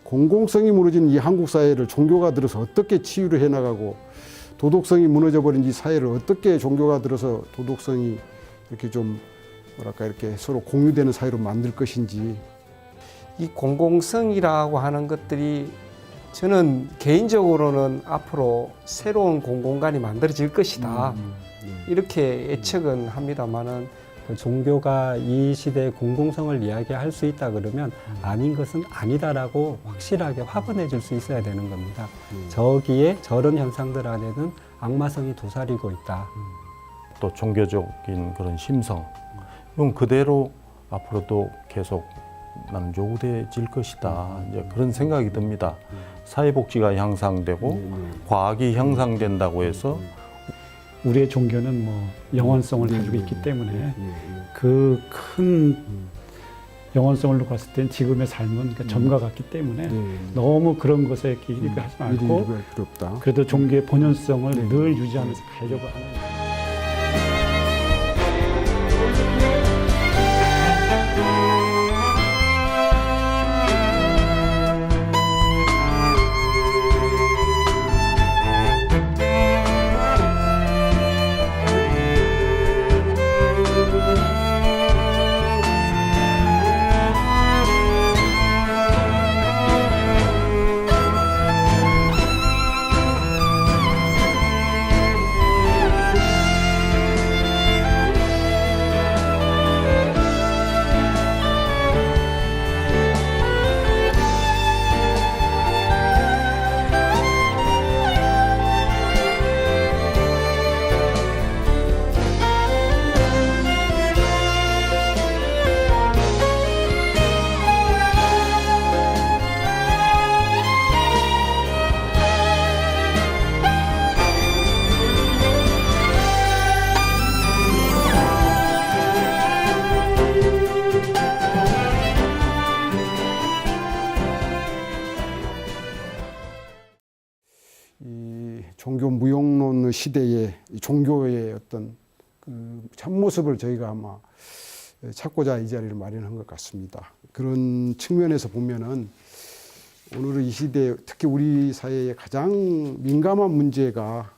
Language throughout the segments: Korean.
공공성이 무너진 이 한국 사회를 종교가 들어서 어떻게 치유를 해나가고 도덕성이 무너져버린 이 사회를 어떻게 종교가 들어서 도덕성이 이렇게 좀 뭐랄까 이렇게 서로 공유되는 사회로 만들 것인지. 이 공공성이라고 하는 것들이 저는 개인적으로는 앞으로 새로운 공공간이 만들어질 것이다. 이렇게 예측은 합니다만은 종교가 이 시대의 공공성을 이야기할 수 있다 그러면 아닌 것은 아니다라고 확실하게 확언해 줄 수 있어야 되는 겁니다. 저기에 저런 현상들 안에는 악마성이 도사리고 있다. 또 종교적인 그런 심성 이건 그대로 앞으로도 계속 나는 요구돼질 것이다. 이제 그런 생각이 듭니다. 사회복지가 향상되고 과학이 향상된다고 해서 우리의 종교는 뭐 영원성을 가지고 있기 때문에 그 큰 영원성을 놓고 봤을 땐 지금의 삶은 점과 같기 때문에 너무 그런 것에 이렇게 일입하지 말고 그래도 종교의 본연성을 늘 유지하면서 가려고 하는. 이 종교 무용론 시대의 종교의 어떤 그 참모습을 저희가 아마 찾고자 이 자리를 마련한 것 같습니다. 그런 측면에서 보면은 오늘의 이 시대, 특히 우리 사회의 가장 민감한 문제가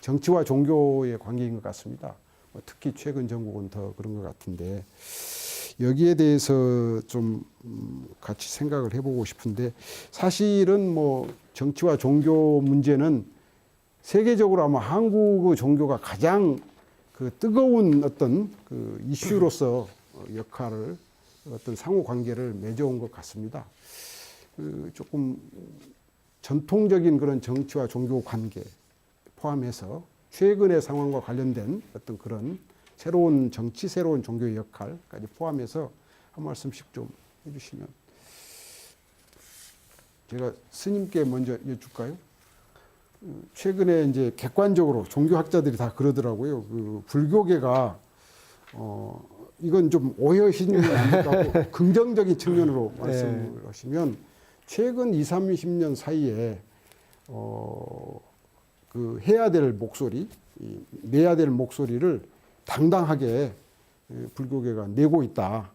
정치와 종교의 관계인 것 같습니다. 특히 최근 정국은 더 그런 것 같은데 여기에 대해서 좀 같이 생각을 해보고 싶은데, 사실은 뭐 정치와 종교 문제는 세계적으로 아마 한국의 종교가 가장 그 뜨거운 어떤 그 이슈로서 역할을, 어떤 상호 관계를 맺어온 것 같습니다. 그 조금 전통적인 그런 정치와 종교 관계 포함해서 최근의 상황과 관련된 어떤 그런 새로운 정치, 새로운 종교의 역할까지 포함해서 한 말씀씩 좀 해주시면. 제가 스님께 먼저 여쭐까요? 최근에 이제 객관적으로 종교학자들이 다 그러더라고요. 그 불교계가 이건 좀 오해하시는 건 아닐까 하고 긍정적인 측면으로 말씀을 하시면, 최근 20, 30년 사이에 그 해야 될 목소리, 내야 될 목소리를 당당하게 불교계가 내고 있다.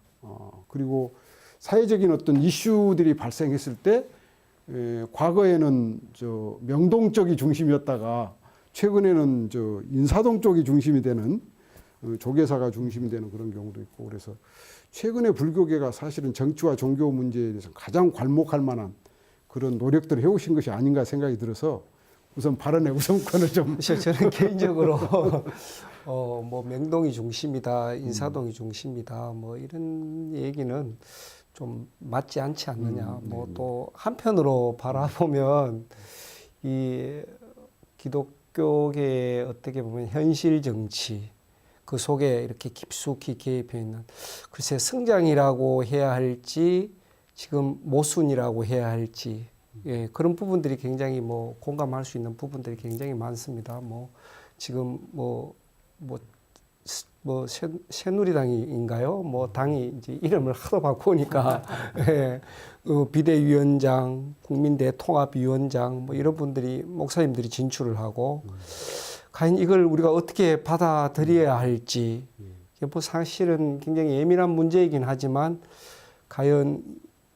그리고 사회적인 어떤 이슈들이 발생했을 때 과거에는 저 명동 쪽이 중심이었다가 최근에는 저 인사동 쪽이 중심이 되는, 조계사가 중심이 되는 그런 경우도 있고, 그래서 최근에 불교계가 사실은 정치와 종교 문제에 대해서 가장 괄목할 만한 그런 노력들을 해오신 것이 아닌가 생각이 들어서 우선 발언의 우선권을 좀. 저는 개인적으로 뭐 명동이 중심이다, 인사동이 중심이다, 뭐 이런 얘기는 좀 맞지 않지 않느냐. 뭐 또 한편으로 바라보면 이 기독교계의 어떻게 보면 현실 정치, 그 속에 이렇게 깊숙이 개입해 있는, 글쎄 성장이라고 해야 할지 지금 모순이라고 해야 할지, 예, 그런 부분들이 굉장히 뭐 공감할 수 있는 부분들이 굉장히 많습니다. 뭐 지금 새누리당인가요? 뭐 당이 이제 이름을 하도 바꾸니까 예, 비대위원장, 국민대통합위원장 뭐 이런 분들이, 목사님들이 진출을 하고, 과연 이걸 우리가 어떻게 받아들여야 할지, 뭐 사실은 굉장히 예민한 문제이긴 하지만 과연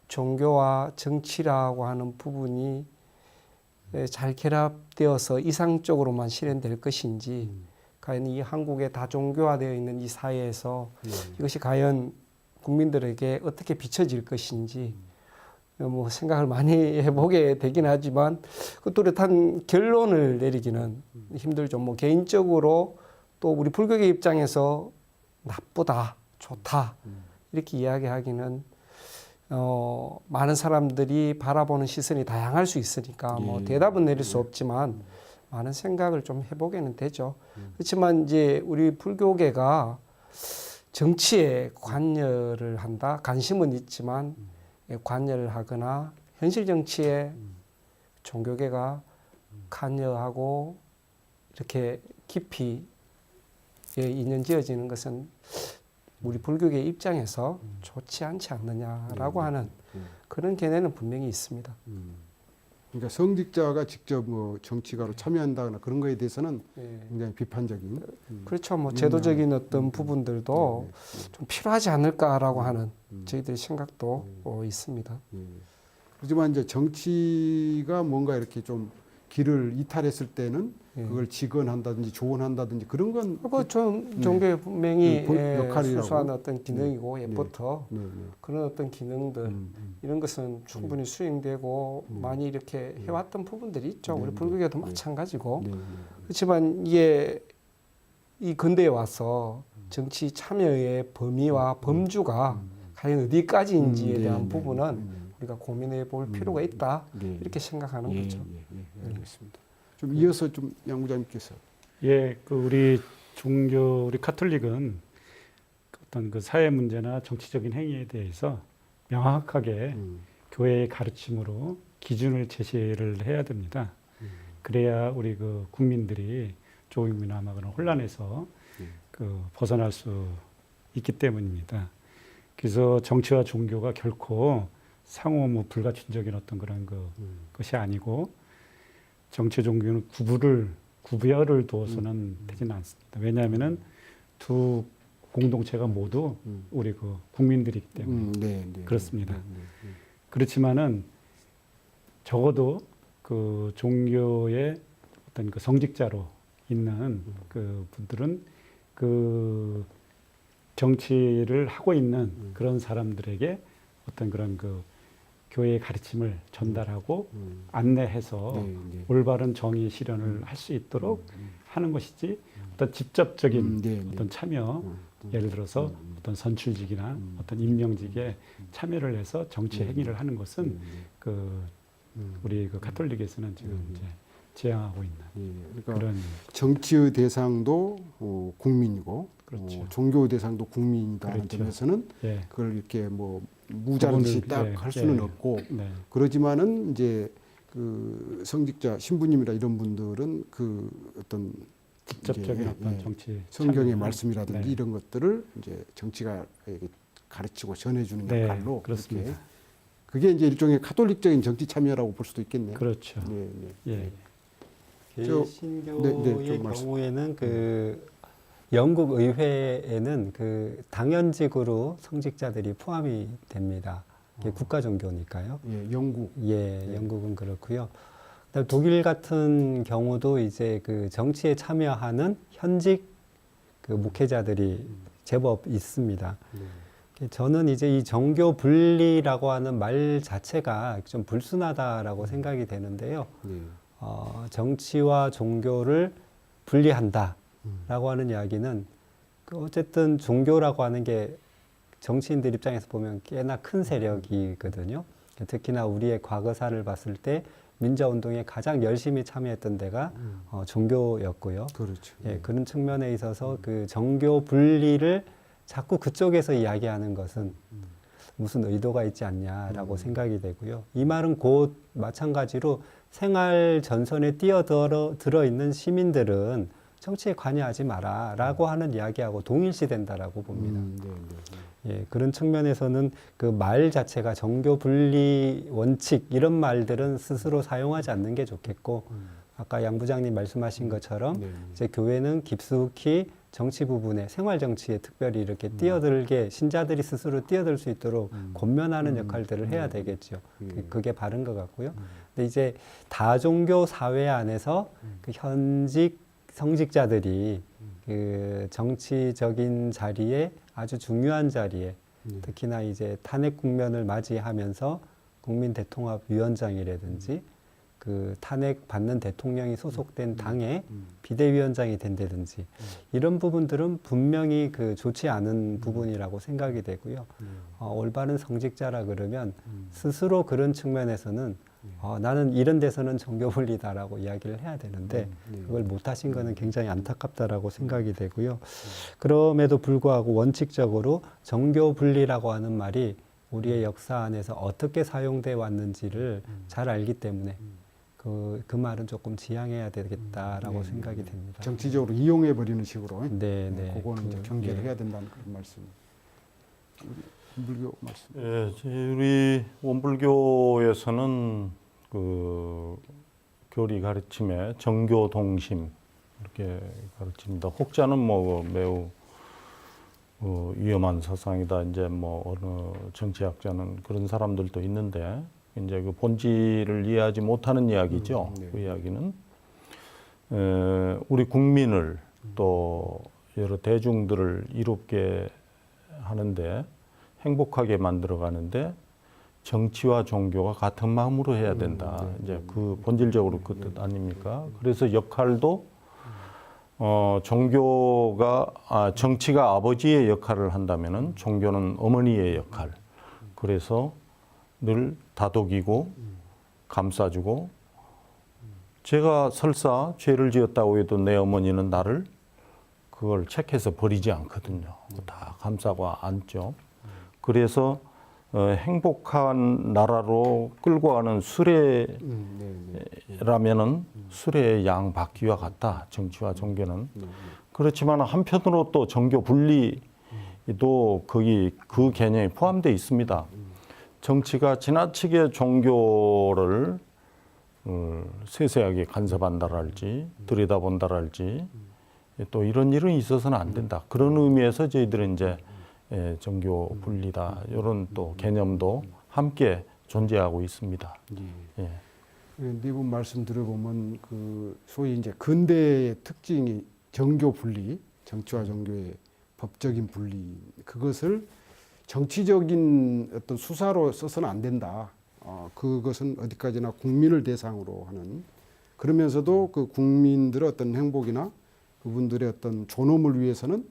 종교와 정치라고 하는 부분이 잘 결합되어서 이상적으로만 실현될 것인지, 과연 이 한국의 다종교화되어 있는 이 사회에서 이것이 과연 국민들에게 어떻게 비춰질 것인지 뭐 생각을 많이 해보게 되긴 하지만 그 뚜렷한 결론을 내리기는 힘들죠. 뭐 개인적으로 또 우리 불교계 입장에서 나쁘다, 좋다 이렇게 이야기하기는 많은 사람들이 바라보는 시선이 다양할 수 있으니까 뭐 대답은 내릴 수 없지만 많은 생각을 좀 해보게는 되죠. 그렇지만 이제 우리 불교계가 정치에 관여를 한다, 관심은 있지만 관여를 하거나 현실 정치에 종교계가 관여하고 이렇게 깊이 인연 지어지는 것은 우리 불교계 입장에서 좋지 않지 않느냐라고 하는 그런 견해는 분명히 있습니다. 그러니까 성직자가 직접 뭐 정치가로 참여한다거나 그런 거에 대해서는 굉장히 비판적인. 그렇죠. 뭐 제도적인 어떤 부분들도 좀 필요하지 않을까라고 하는 저희들의 생각도 있습니다. 그렇지만 이제 정치가 뭔가 이렇게 좀 길을 이탈했을 때는 그걸 직언한다든지 조언한다든지 그런 건 종교의 분명히 역할이라고. 수수한 어떤 기능이고 예부터 그런 어떤 기능들 이런 것은 충분히 수행되고 많이 이렇게 해왔던 부분들이 있죠. 우리 불교계도 마찬가지고. 그렇지만 이게 이 근대에 와서 정치 참여의 범위와 범주가 과연 어디까지인지에 대한 부분은 우리가 고민해 볼 필요가 있다 이렇게 생각하는 거죠. 알겠습니다. 좀 이어서 좀 양부장님께서. 예, 그 우리 종교, 우리 카톨릭은 어떤 그 사회 문제나 정치적인 행위에 대해서 명확하게 교회의 가르침으로 기준을 제시를 해야 됩니다. 그래야 우리 그 국민들이 조금이나마 그런 혼란에서 그 벗어날 수 있기 때문입니다. 그래서 정치와 종교가 결코 상호 뭐 불가침적인 어떤 그런 것이 아니고 정치 종교는 구별을 두어서는 되지는 않습니다. 왜냐하면은 두 공동체가 모두 우리 그 국민들이기 때문에 그렇습니다. 그렇지만은 적어도 그 종교의 어떤 그 성직자로 있는 그 분들은 그 정치를 하고 있는 그런 사람들에게 어떤 그런 그 교회의 가르침을 전달하고 안내해서 올바른 정의 실현을 할 수 있도록 하는 것이지 어떤 직접적인 어떤 참여, 예를 들어서 어떤 선출직이나 어떤 임명직에 참여를 해서 정치 행위를 하는 것은 그 우리 그 카톨릭에서는 지금 이제 지향하고 있는 그러니까 그런 정치의 대상도 국민이고 그렇죠. 종교의 대상도 국민이다는 그렇죠. 점에서는 예. 그걸 이렇게 뭐 무자르듯이 딱 할 수는 없고 네. 그러지만은 이제 그 성직자 신부님이라 이런 분들은 그 어떤 직접적인 이제, 어떤 정치 성경의 참여. 말씀이라든지 네. 이런 것들을 이제 정치가 가르치고 전해주는 네, 역할로 그렇습니다. 이렇게 그게 이제 일종의 카톨릭적인 정치 참여라고 볼 수도 있겠네요. 그렇죠. 네, 네. 예. 개신교의 좀 말씀. 경우에는 그 영국 의회에는 그 당연직으로 성직자들이 포함이 됩니다. 이게 국가 종교니까요. 예, 영국. 예, 영국은 그렇고요. 그다음 독일 같은 경우도 이제 그 정치에 참여하는 현직 그 목회자들이 제법 있습니다. 저는 이제 이 정교 분리라고 하는 말 자체가 좀 불순하다라고 생각이 되는데요. 정치와 종교를 분리한다라고 하는 이야기는 그 어쨌든 종교라고 하는 게 정치인들 입장에서 보면 꽤나 큰 세력이거든요. 특히나 우리의 과거사를 봤을 때 민주화운동에 가장 열심히 참여했던 데가 종교였고요. 그렇죠. 예, 그런 측면에 있어서 그 정교 분리를 자꾸 그쪽에서 이야기하는 것은 무슨 의도가 있지 않냐라고 생각이 되고요. 이 말은 곧 마찬가지로 생활 전선에 뛰어들어 있는 시민들은 정치에 관여하지 마라라고 하는 이야기하고 동일시된다라고 봅니다. 예, 그런 측면에서는 그 말 자체가 정교 분리 원칙 이런 말들은 스스로 사용하지 않는 게 좋겠고 아까 양 부장님 말씀하신 것처럼 이제 교회는 깊숙이 정치 부분에 생활 정치에 특별히 이렇게 뛰어들게 신자들이 스스로 뛰어들 수 있도록 권면하는 역할들을 해야 되겠죠. 그게 바른 것 같고요. 근데 이제 다종교 사회 안에서 그 현직 성직자들이 그 정치적인 자리에 아주 중요한 자리에 특히나 이제 탄핵 국면을 맞이하면서 국민 대통합 위원장이라든지 그 탄핵 받는 대통령이 소속된 당의 비대위원장이 된다든지 이런 부분들은 분명히 그 좋지 않은 부분이라고 생각이 되고요. 올바른 성직자라 그러면 스스로 그런 측면에서는 나는 이런 데서는 정교분리다라고 이야기를 해야 되는데 그걸 못하신 거는 굉장히 안타깝다라고 생각이 되고요. 그럼에도 불구하고 원칙적으로 정교분리라고 하는 말이 우리의 역사 안에서 어떻게 사용돼 왔는지를 잘 알기 때문에 그 말은 조금 지양해야 되겠다라고 생각이 됩니다. 정치적으로 이용해 버리는 식으로. 네, 네. 그거는 이제 그, 경계를 예. 해야 된다는 그런 말씀. 불교 말씀. 예, 우리 원불교에서는 그 교리 가르침에 정교 동심 이렇게 가르칩니다. 혹자는 뭐 매우 위험한 사상이다. 이제 뭐 어느 정치학자는 그런 사람들도 있는데 이제 그 본질을 이해하지 못하는 이야기죠. 네. 그 이야기는 우리 국민을 또 여러 대중들을 이롭게 하는데 행복하게 만들어 가는데 정치와 종교가 같은 마음으로 해야 된다. 이제 그 본질적으로 그 뜻 아닙니까? 그래서 역할도 정치가 아버지의 역할을 한다면은 종교는 어머니의 역할. 그래서 늘 다독이고 감싸주고 제가 설사 죄를 지었다고 해도 내 어머니는 나를 그걸 책해서 버리지 않거든요. 다 감싸고 안죠. 그래서 행복한 나라로 끌고 가는 수레라면은 수레의 양 바퀴와 같다. 정치와 종교는. 그렇지만 한편으로 또 종교 분리도 거기 그 개념이 포함되어 있습니다. 정치가 지나치게 종교를 세세하게 간섭한다랄지 들여다본다랄지 또 이런 일은 있어서는 안 된다. 그런 의미에서 저희들은 이제 종교 분리다 이런 또 개념도 함께 존재하고 있습니다. 예. 네 분 말씀 들어보면 그 소위 이제 근대의 특징이 정교 분리, 정치와 종교의 법적인 분리, 그것을 정치적인 어떤 수사로 써서는 안 된다. 그것은 어디까지나 국민을 대상으로 하는, 그러면서도 그 국민들의 어떤 행복이나 그분들의 어떤 존엄을 위해서는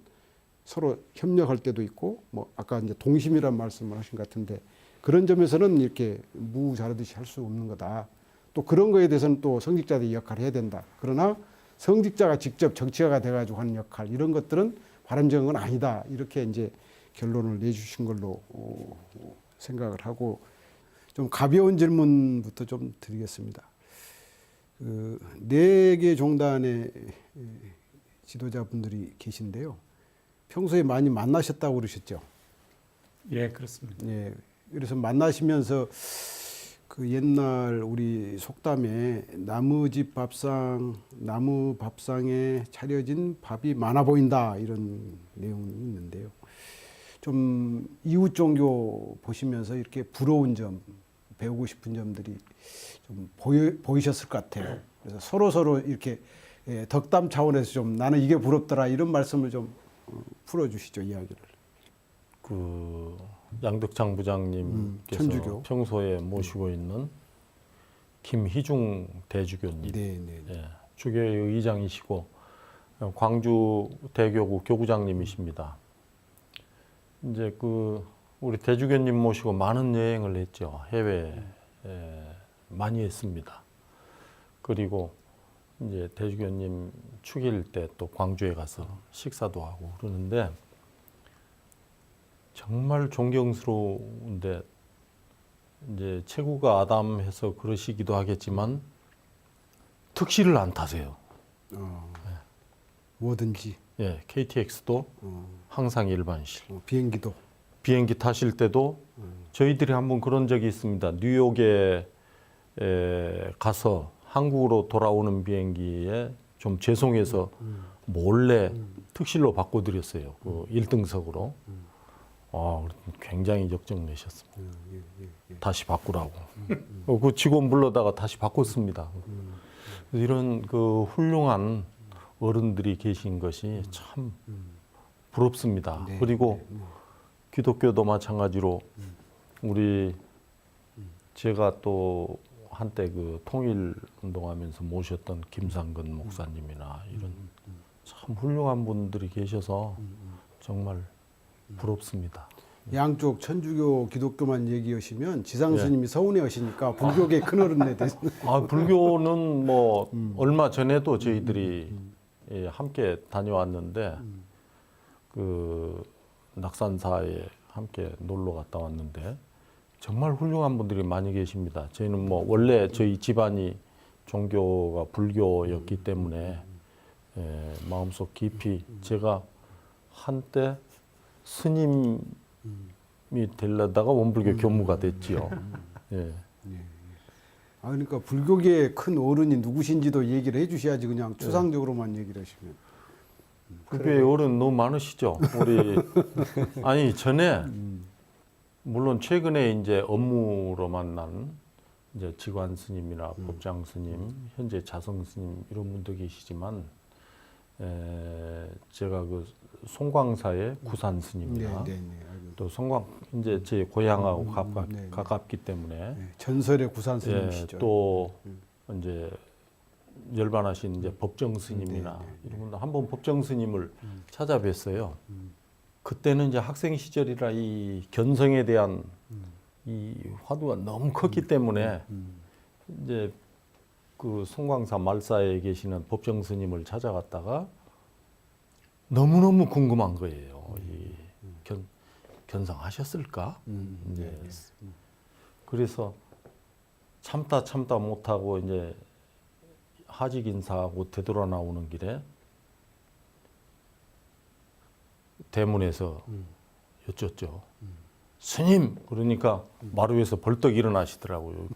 서로 협력할 때도 있고, 뭐 아까 이제 동심이란 말씀을 하신 것 같은데 그런 점에서는 이렇게 무자르듯이 할 수 없는 거다. 또 그런 거에 대해서는 또 성직자들이 역할을 해야 된다. 그러나 성직자가 직접 정치가가 돼가지고 하는 역할, 이런 것들은 바람직한 건 아니다. 이렇게 이제 결론을 내주신 걸로 생각을 하고, 좀 가벼운 질문부터 좀 드리겠습니다. 그 4개 종단의 지도자분들이 계신데요. 평소에 많이 만나셨다고 그러셨죠? 예, 그렇습니다. 예. 그래서 만나시면서 그 옛날 우리 속담에 나무집 밥상, 나무 밥상에 차려진 밥이 많아 보인다, 이런 내용이 있는데요. 좀 이웃 종교 보시면서 이렇게 부러운 점, 배우고 싶은 점들이 좀 보이셨을 것 같아요. 그래서 서로 이렇게 덕담 차원에서 좀 나는 이게 부럽더라, 이런 말씀을 좀 풀어주시죠, 이야기를. 그 양덕창 부장님께서 천주교. 평소에 모시고 있는 김희중 대주교님, 네. 예, 주교의 의장이시고 광주 대교구 교구장님이십니다. 이제 그 우리 대주교님 모시고 많은 여행을 했죠. 해외 많이 했습니다. 그리고 이제 대주교님 축일 때 또 광주에 가서 식사도 하고 그러는데 정말 존경스러운데, 이제 체구가 아담해서 그러시기도 하겠지만 특시를 안 타세요. 뭐든지. 예, KTX도 항상 일반실. 비행기도. 비행기 타실 때도 저희들이 한번 그런 적이 있습니다. 뉴욕에 가서 한국으로 돌아오는 비행기에 좀 죄송해서 몰래 특실로 바꿔드렸어요. 그 1등석으로. 굉장히 역정 내셨습니다. 다시 바꾸라고. 그 직원 불러다가 다시 바꿨습니다. 이런 그 훌륭한 어른들이 계신 것이 참 부럽습니다. 그리고 기독교도 마찬가지로 우리 제가 또 한때 그 통일 운동하면서 모셨던 김상근 목사님이나 이런 참 훌륭한 분들이 계셔서 정말 부럽습니다. 양쪽 천주교, 기독교만 얘기하시면 지상 예. 스님이 서운해하시니까 불교계 큰 어른네 되시. 불교는 뭐 얼마 전에도 저희들이 예, 함께 다녀왔는데 그 낙산사에 함께 놀러 갔다 왔는데 정말 훌륭한 분들이 많이 계십니다. 저희는 뭐 원래 저희 집안이 종교가 불교였기 때문에 예, 마음속 깊이 제가 한때 스님이 되려다가 원불교 교무가 됐지요. 예. 그러니까 불교계의 큰 어른이 누구신지도 얘기를 해주셔야지 그냥 추상적으로만 얘기를 하시면. 불교의 어른 너무 많으시죠. 우리 아니 전에 물론 최근에 이제 업무로 만난 이제 직관 스님이나 법장 스님, 현재 자성 스님 이런 분도 계시지만 제가 그 송광사의 구산 스님이나 또 송광 이제 제 고향하고 가깝기 때문에 전설의 구산 스님이시죠. 또 이제 열반하신 이제 법정 스님이나 이런 분들 한번 법정 스님을 찾아뵀어요. 그때는 이제 학생 시절이라 이 견성에 대한 이 화두가 너무 컸기 때문에 이제 그 송광사 말사에 계시는 법정 스님을 찾아갔다가 너무너무 궁금한 거예요. 이 견성하셨을까? 이제 그래서 참다 못하고 이제 하직 인사하고 되돌아 나오는 길에 대문에서 여쭙죠. 스님! 그러니까 마루에서 벌떡 일어나시더라고요.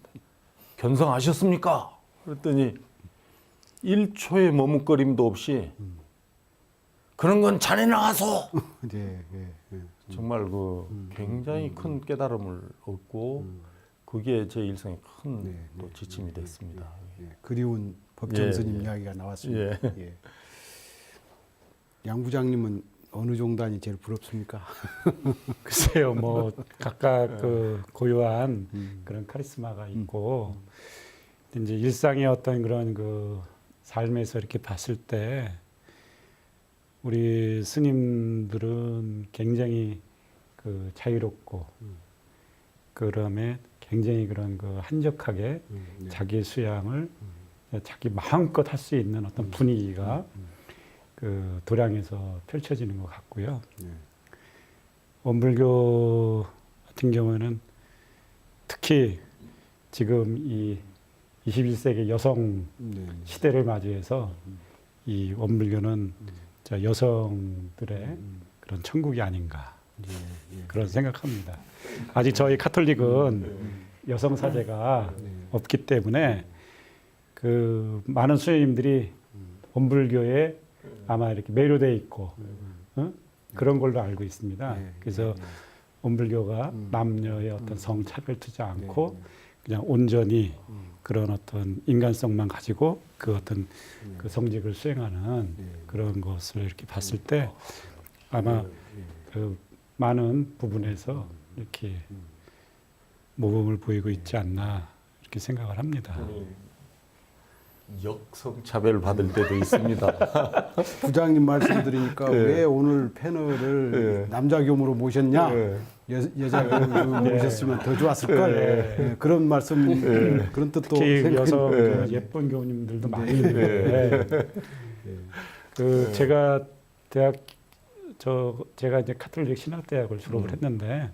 견성하셨습니까? 그랬더니 1초의 머뭇거림도 없이 그런 건 자네 나가서! 정말 그 굉장히 큰 깨달음을 얻고 그게 제 일생에 큰 또 지침이 됐습니다. 그리운 법정 스님 이야기가 나왔습니다. 양 부장님은 어느 종단이 제일 부럽습니까? 글쎄요, 뭐 각각 그 고유한 그런 카리스마가 있고 이제 일상의 어떤 그런 그 삶에서 이렇게 봤을 때 우리 스님들은 굉장히 그 자유롭고 그다음에 굉장히 그런 그 한적하게 자기 수양을 자기 마음껏 할 수 있는 어떤 분위기가 그 도량에서 펼쳐지는 것 같고요. 원불교 같은 경우에는 특히 지금 이 21세기 여성 시대를 맞이해서 이 원불교는 여성들의 그런 천국이 아닌가 그런 생각합니다. 아직 저희 카톨릭은 여성 사제가 없기 때문에 그 많은 수녀님들이 원불교에 아마 이렇게 매료돼 있고 그런 걸로 알고 있습니다. 그래서 원불교가 남녀의 어떤 성차별 두지 않고 그냥 온전히 그런 어떤 인간성만 가지고 그 어떤 그 성직을 수행하는 그런 것을 이렇게 봤을 때 아마 그 많은 부분에서 이렇게 모범을 보이고 있지 않나 이렇게 생각을 합니다. 역성차별 받을 때도 있습니다. 부장님 말씀 들으니까 왜 오늘 패널을 남자 교무로 모셨냐? 여자 교무로 모셨으면 더 좋았을걸? 그런 말씀, 그런 뜻도 특히 여성 예쁜 교우님들도 많이 있는데 그 제가 제가 이제 카톨릭 신학대학을 졸업을 했는데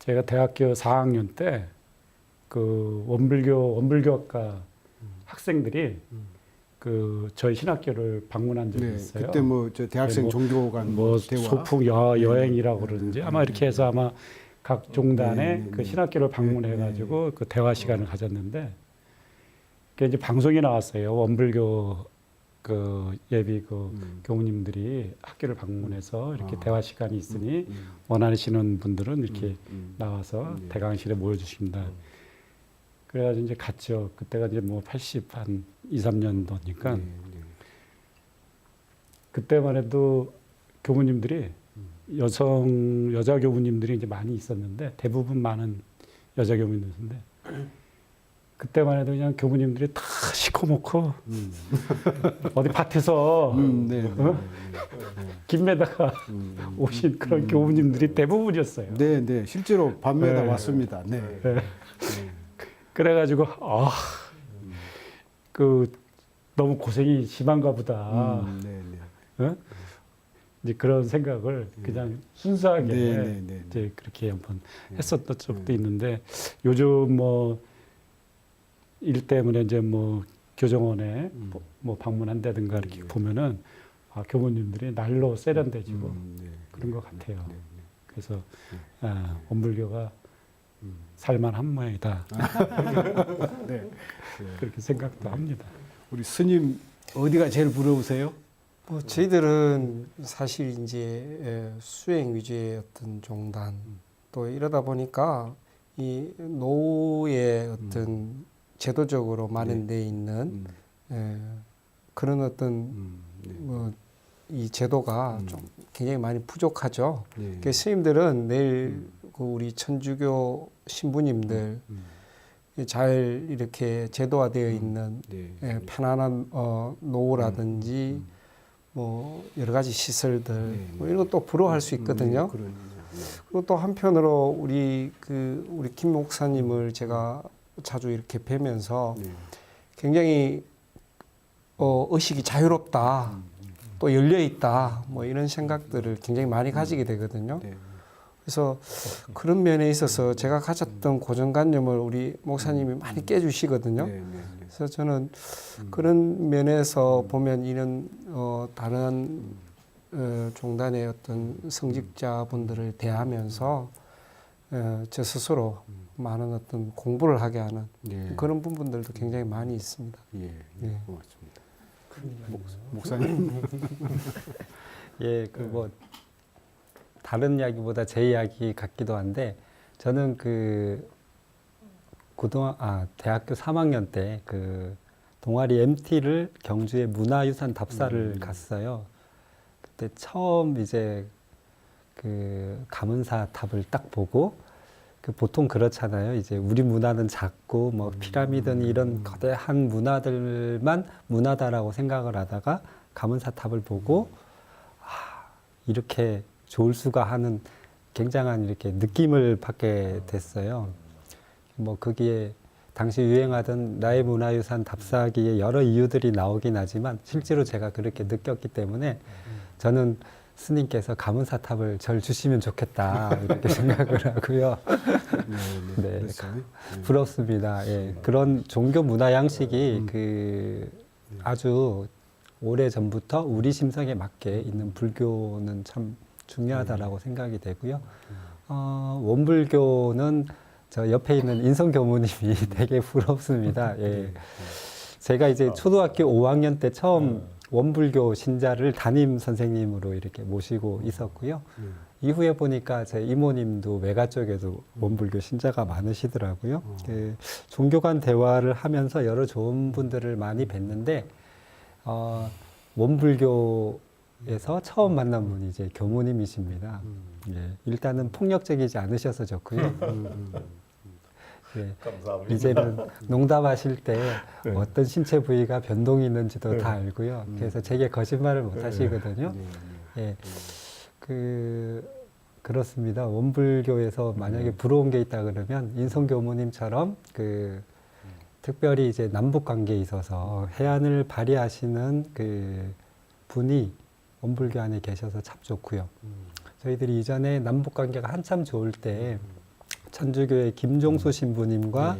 제가 대학교 4학년 때 그 원불교학과 학생들이 그 저희 신학교를 방문한 적이 있어요. 그때 뭐 저 대학생 종교관 뭐 대화 소풍 여행이라고 그러는지 아마 이렇게 해서 아마 각 종단의 그 신학교를 방문해가지고 그 대화 시간을 가졌는데 그게 이제 방송이 나왔어요. 원불교 그 예비 그 교우님들이 학교를 방문해서 이렇게 대화 시간이 있으니 원하시는 분들은 이렇게 나와서 대강실에 모여주십니다. 그래가지고 이제 갔죠. 그때가 이제 뭐 80한 2, 3년도니까 그때만 해도 교무님들이 여자 교무님들이 이제 많이 있었는데 대부분 많은 여자 교무님들인데 그때만 해도 그냥 교무님들이 다 시커멓고 어디 밭에서 김매다가 오신 그런 교무님들이 대부분이었어요. 네, 네. 실제로 밤에다 네. 왔습니다. 네. 네. 그래가지고 그 너무 고생이 심한가 보다. 네, 네. 어? 이제 그런 생각을 그냥 순수하게 네, 네, 네. 이제 그렇게 한번 했었던 적도 있는데 요즘 뭐 일 때문에 이제 뭐 교정원에 뭐 방문한다든가 이렇게 보면은 교무님들이 날로 세련돼지고 네. 그런 것 같아요. 네, 네. 그래서 원불교가 살만한 모양이다. 네. 그렇게 생각도 합니다. 우리 스님 어디가 제일 부러우세요? 뭐 저희들은 사실 이제 수행 위주의 어떤 종단 또 이러다 보니까 이 노후의 어떤 제도적으로 마련되어 있는 그런 어떤 뭐 이 제도가 좀 굉장히 많이 부족하죠. 네. 그 스님들은 내일 그 우리 천주교 신부님들 잘 이렇게 제도화되어 있는 네. 편안한 노후라든지 뭐 여러 가지 시설들 뭐 이런 것도 부러워할 수 있거든요. 그리고 또 한편으로 우리 김 목사님을 제가 자주 이렇게 뵈면서 굉장히 의식이 자유롭다, 또 열려 있다, 뭐 이런 생각들을 굉장히 많이 가지게 되거든요. 그래서 그런 면에 있어서 제가 가졌던 고정관념을 우리 목사님이 많이 깨주시거든요. 그래서 저는 그런 면에서 보면 이런 다른 종단의 어떤 성직자분들을 대하면서 저 스스로 많은 어떤 공부를 하게 하는 그런 부분들도 굉장히 많이 있습니다. 예, 예. 고맙습니다. 목사님. 예, 그 뭐 다른 이야기보다 제 이야기 같기도 한데 저는 그 대학교 3학년 때 그 동아리 MT를 경주의 문화유산 답사를 갔어요. 그때 처음 이제 그 가문사 탑을 딱 보고 그 보통 그렇잖아요. 이제 우리 문화는 작고 뭐 피라미드는 이런 거대한 문화들만 문화다라고 생각을 하다가 가문사 탑을 보고 이렇게 좋을 수가 하는 굉장한 이렇게 느낌을 받게 됐어요. 뭐 거기에 당시 유행하던 나의 문화유산 답사기에 여러 이유들이 나오긴 하지만 실제로 제가 그렇게 느꼈기 때문에 저는 스님께서 가문사탑을 절 주시면 좋겠다 이렇게 생각을 하고요. 네, 부럽습니다. 예, 그런 종교 문화 양식이 그 아주 오래 전부터 우리 심성에 맞게 있는 불교는 참 중요하다라고 생각이 되고요. 원불교는 저 옆에 있는 인성 교무님이 되게 부럽습니다. 예. 제가 이제 초등학교 5학년 때 처음 원불교 신자를 담임 선생님으로 이렇게 모시고 있었고요. 이후에 보니까 제 이모님도 외가 쪽에도 원불교 신자가 많으시더라고요. 그 종교 간 대화를 하면서 여러 좋은 분들을 많이 뵀는데 원불교에서 처음 만난 분이 이제 교무님이십니다. 예, 일단은 폭력적이지 않으셔서 좋고요. 예, 이제는 농담하실 때 어떤 신체 부위가 변동이 있는지도 다 알고요. 그래서 제게 거짓말을 못 하시거든요. 예, 그렇습니다. 원불교에서 만약에 부러운 게 있다 그러면 인성 교무님처럼 특별히 이제 남북 관계에 있어서 해안을 발휘하시는 그 분이 원불교 안에 계셔서 참 좋고요. 저희들이 이전에 남북 관계가 한참 좋을 때 천주교의 김종수 신부님과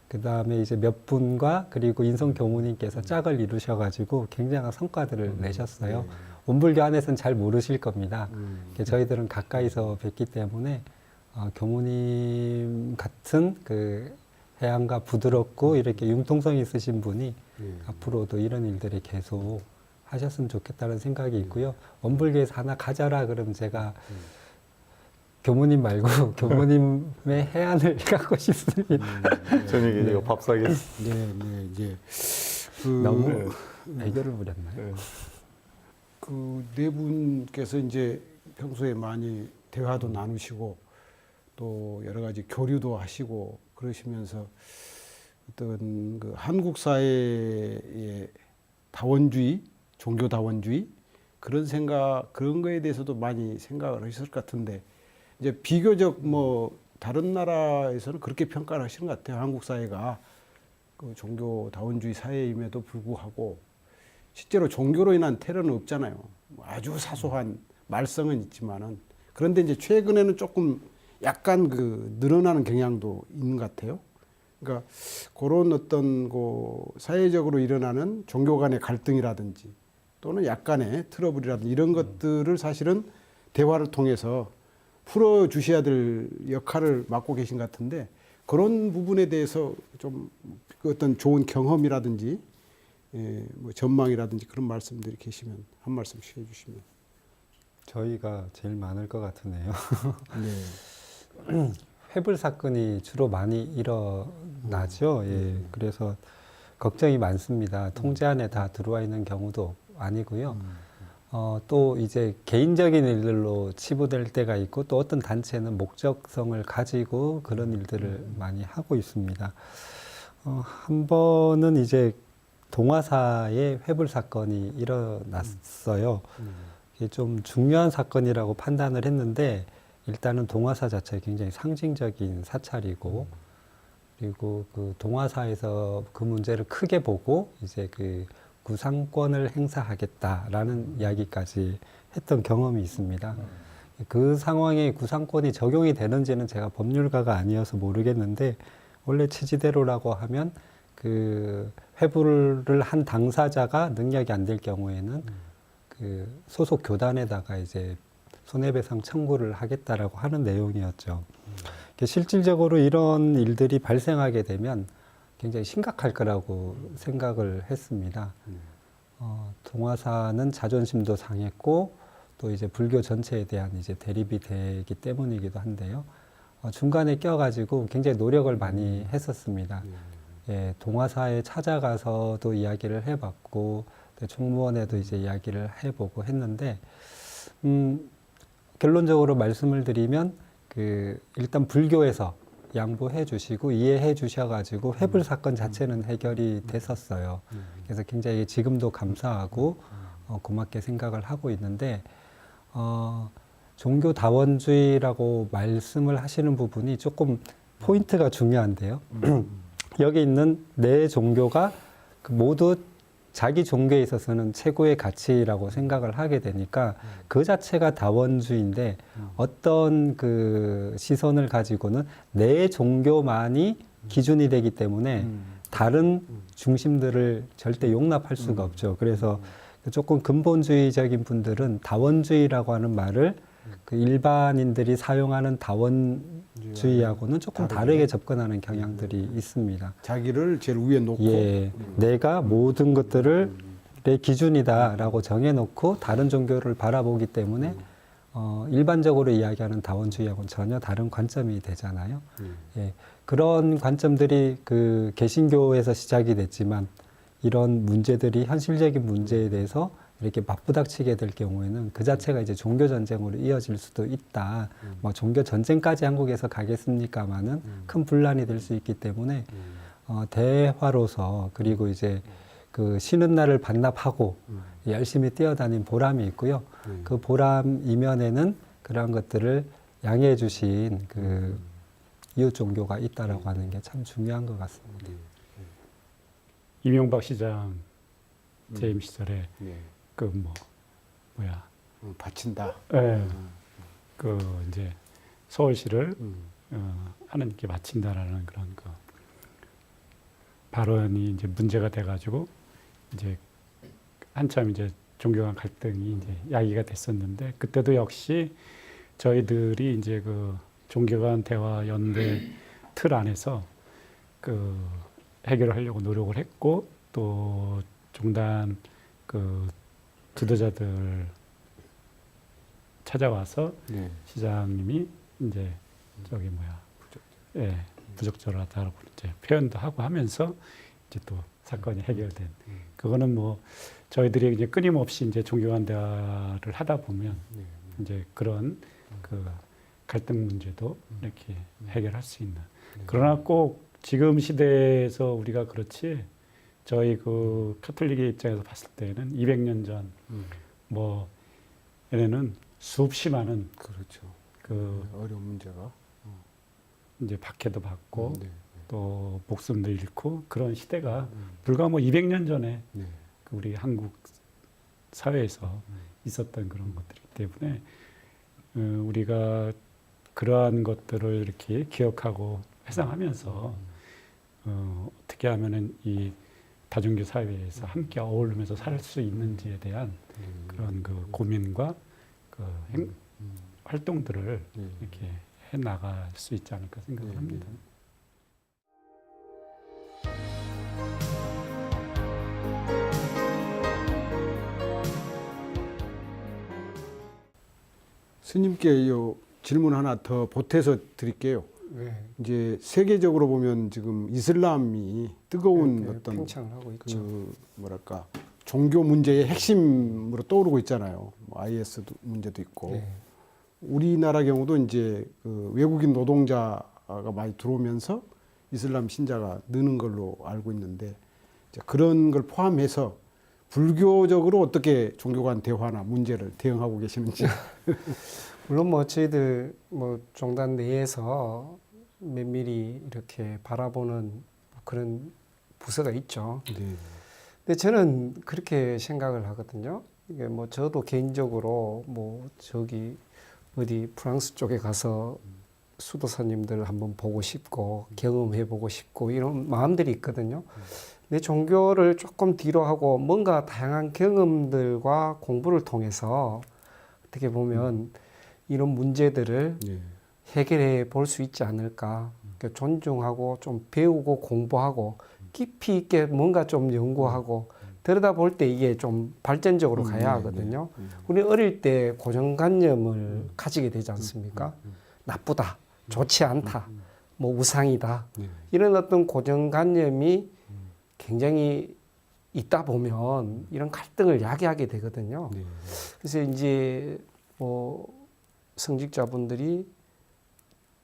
그 다음에 이제 몇 분과 그리고 인성 교무님께서 짝을 이루셔가지고 굉장한 성과들을 내셨어요. 원불교 안에서는 잘 모르실 겁니다. 저희들은 가까이서 뵙기 때문에 교무님 같은 그 해안과 부드럽고 이렇게 융통성 있으신 분이 앞으로도 이런 일들이 계속 하셨으면 좋겠다는 생각이 있고요. 원불교에서 하나 가져라 그러면 제가 교무님 말고 교무님의 해안을 갖고 싶습니다. 저녁에 이거 밥 사겠습니다. 네, 이제 너무 애교를 부렸나요? 네. 그 네 분께서 이제 평소에 많이 대화도 나누시고 또 여러 가지 교류도 하시고 그러시면서 어떤 그 한국 사회의 다원주의, 종교 다원주의 그런 생각 그런 거에 대해서도 많이 생각을 하셨을 것 같은데 이제 비교적 뭐 다른 나라에서는 그렇게 평가를 하시는 것 같아요. 한국 사회가 그 종교 다원주의 사회임에도 불구하고 실제로 종교로 인한 테러는 없잖아요. 뭐 아주 사소한 말썽은 있지만은 그런데 이제 최근에는 조금 약간 그 늘어나는 경향도 있는 것 같아요. 그러니까 그런 어떤 그 사회적으로 일어나는 종교 간의 갈등이라든지 또는 약간의 트러블이라든지 이런 것들을 사실은 대화를 통해서 풀어 주셔야 될 역할을 맡고 계신 것 같은데 그런 부분에 대해서 좀 어떤 좋은 경험이라든지 뭐 전망이라든지 그런 말씀들이 계시면 한 말씀씩 해주시면. 저희가 제일 많을 것 같으네요. 네. 회불 사건이 주로 많이 일어나죠. 예. 그래서 걱정이 많습니다. 통제 안에 다 들어와 있는 경우도 아니고요. 또 이제 개인적인 일들로 치부될 때가 있고 또 어떤 단체는 목적성을 가지고 그런 일들을 많이 하고 있습니다. 한 번은 이제 동화사에 회불 사건이 일어났어요. 이게 좀 중요한 사건이라고 판단을 했는데 일단은 동화사 자체가 굉장히 상징적인 사찰이고 그리고 그 동화사에서 그 문제를 크게 보고 이제 그 구상권을 행사하겠다라는 이야기까지 했던 경험이 있습니다. 그 상황에 구상권이 적용이 되는지는 제가 법률가가 아니어서 모르겠는데 원래 취지대로라고 하면 그 회부를 한 당사자가 능력이 안 될 경우에는 그 소속 교단에다가 이제 손해배상 청구를 하겠다라고 하는 내용이었죠. 실질적으로 이런 일들이 발생하게 되면 굉장히 심각할 거라고 생각을 했습니다. 동화사는 자존심도 상했고 또 이제 불교 전체에 대한 이제 대립이 되기 때문이기도 한데요. 중간에 껴가지고 굉장히 노력을 많이 했었습니다. 예, 동화사에 찾아가서도 이야기를 해봤고 또 총무원에도 이제 이야기를 해보고 했는데 결론적으로 말씀을 드리면 그 일단 불교에서 양보해 주시고 이해해 주셔가지고 회불 사건 자체는 해결이 됐었어요. 그래서 굉장히 지금도 감사하고 고맙게 생각을 하고 있는데 종교 다원주의라고 말씀을 하시는 부분이 조금 포인트가 중요한데요. 여기 있는 네 종교가 모두 자기 종교에 있어서는 최고의 가치라고 생각을 하게 되니까 그 자체가 다원주의인데 어떤 그 시선을 가지고는 내 종교만이 기준이 되기 때문에 다른 중심들을 절대 용납할 수가 없죠. 그래서 조금 근본주의적인 분들은 다원주의라고 하는 말을 그 일반인들이 사용하는 다원주의하고는 조금 다르게 접근하는 경향들이 있습니다. 자기를 제일 위에 놓고 예, 내가 모든 것들을 내 기준이다라고 정해놓고 다른 종교를 바라보기 때문에 일반적으로 이야기하는 다원주의하고는 전혀 다른 관점이 되잖아요. 예, 그런 관점들이 그 개신교에서 시작이 됐지만 이런 문제들이 현실적인 문제에 대해서 이렇게 맞부닥치게 될 경우에는 그 자체가 이제 종교 전쟁으로 이어질 수도 있다. 뭐 종교 전쟁까지 한국에서 가겠습니까마는 큰 분란이 될 수 있기 때문에 대화로서 그리고 이제 그 쉬는 날을 반납하고 열심히 뛰어다닌 보람이 있고요. 그 보람 이면에는 그러한 것들을 양해해 주신 그 이웃 종교가 있다라고 하는 게 참 중요한 것 같습니다. 이명박 시장 재임 시절에 네. 그 뭐야 바친다. 예, 그 이제 서울시를 하나님께 바친다라는 그런 그 발언이 이제 문제가 돼가지고 이제 한참 이제 종교 간 갈등이 이제 야기가 됐었는데 그때도 역시 저희들이 이제 그 종교 간 대화 연대 틀 안에서 그 해결을 하려고 노력을 했고 또 종단 그 지도자들 찾아와서 네. 시장님이 이제 저기 뭐야, 예, 부적절하다고 이제 표현도 하고 하면서 이제 또 사건이 해결된. 그거는 뭐 저희들이 이제 끊임없이 이제 종교간 대화를 하다 보면 이제 그런 그 갈등 문제도 이렇게 해결할 수 있는. 그러나 꼭 지금 시대에서 우리가 그렇지, 저희 그 카톨릭의 입장에서 봤을 때는 200년 전 뭐 얘네는 수없이 많은 그렇죠. 그 어려운 문제가. 이제 박해도 받고 네. 또 목숨도 잃고 그런 시대가 불과 뭐 200년 전에 네. 그 우리 한국 사회에서 있었던 그런 것들이기 때문에 우리가 그러한 것들을 이렇게 기억하고 회상하면서 어떻게 하면은 이 다종교 사회에서 함께 어울리면서 살 수 있는지에 대한 그런 그 고민과 그 활동들을 이렇게 해 나갈 수 있지 않을까 생각을 합니다. 스님께 요 질문 하나 더 보태서 드릴게요. 네. 이제 세계적으로 보면 지금 이슬람이 뜨거운 이렇게 어떤 팽창을 하고 있죠. 그 뭐랄까 종교 문제의 핵심으로 떠오르고 있잖아요. 뭐 IS 문제도 있고 네. 우리나라 경우도 이제 그 외국인 노동자가 많이 들어오면서 이슬람 신자가 느는 걸로 알고 있는데 이제 그런 걸 포함해서 불교적으로 어떻게 종교 간 대화나 문제를 대응하고 계시는지. 물론 뭐 저희들 뭐 종단 내에서 면밀히 이렇게 바라보는 그런 부서가 있죠. 네. 근데 저는 그렇게 생각을 하거든요. 이게 뭐 저도 개인적으로 뭐 저기 어디 프랑스 쪽에 가서 수도사님들 한번 보고 싶고 경험해 보고 싶고 이런 마음들이 있거든요. 내 종교를 조금 뒤로 하고 뭔가 다양한 경험들과 공부를 통해서 어떻게 보면 이런 문제들을 네. 해결해 볼 수 있지 않을까. 그러니까 존중하고 좀 배우고 공부하고 깊이 있게 뭔가 좀 연구하고 들여다볼 때 이게 좀 발전적으로 가야 하거든요. 우리 어릴 때 고정관념을 가지게 되지 않습니까? 나쁘다, 좋지 않다, 뭐 우상이다. 이런 어떤 고정관념이 굉장히 있다 보면 이런 갈등을 야기하게 되거든요. 그래서 이제 뭐 성직자분들이